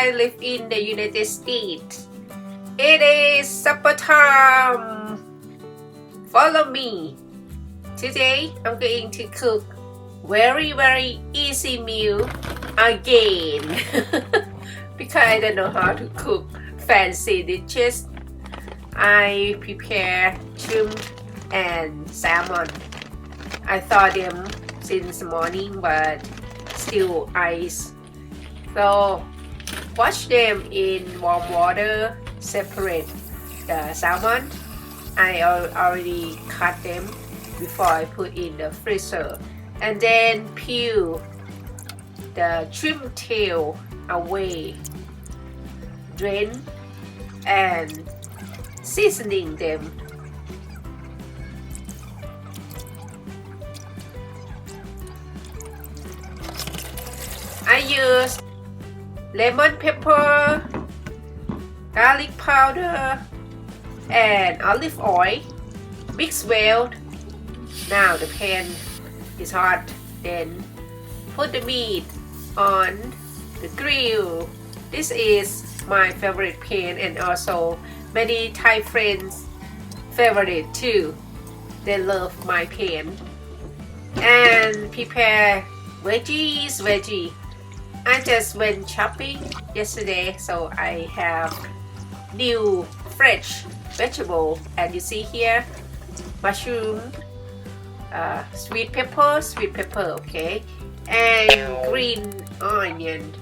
I live in the United States. It is supper time. Follow me. Today I'm going to cook very easy meal again because I don't know how to cook fancy dishes. I prepare shrimp and salmon. I thawed them since morning but still ice. So wash them in warm water, separate the salmon. I already cut them before I put in the freezer. And then peel the shrimp tail away, drain and seasoning them. I use lemon pepper, garlic powder and olive oil. Mix well. Now the pan is hot. Then put the meat on the grill. This is my favorite pan and also many Thai friends favorite too. They love my pan. And prepare veggies. I just went shopping yesterday, so I have new fresh vegetable. And you see here, mushroom, sweet pepper, okay, and green onion.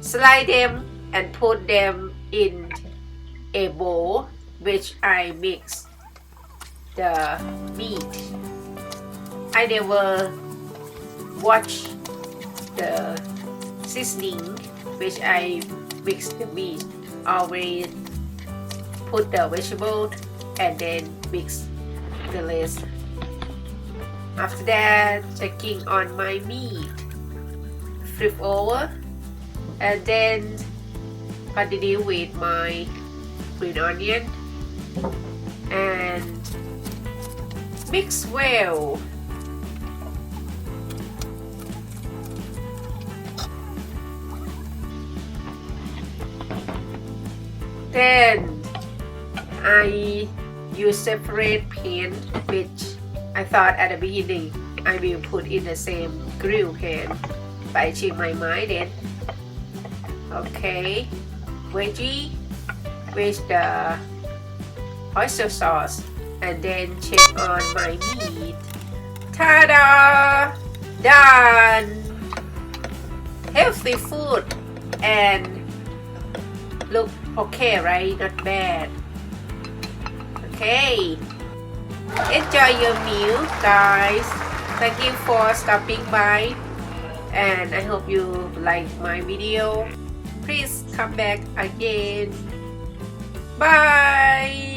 Slice them and put them in a bowl, which I mix the meat. I never watch the seasoning which I mix the meat. Always put the vegetable and then mix the rest. After that, checking on my meat, flip over and then continue with my green onion and mix well. Then I use separate pan, which I thought at the beginning I will put in the same grill pan, but I changed my mind then. Okay, veggie with the oyster sauce and then check on my meat. Ta-da! Done! Healthy food and look okay, right? Not bad. Okay, enjoy your meal, guys. Thank you for stopping by and I hope you like my video. Please come back again. Bye.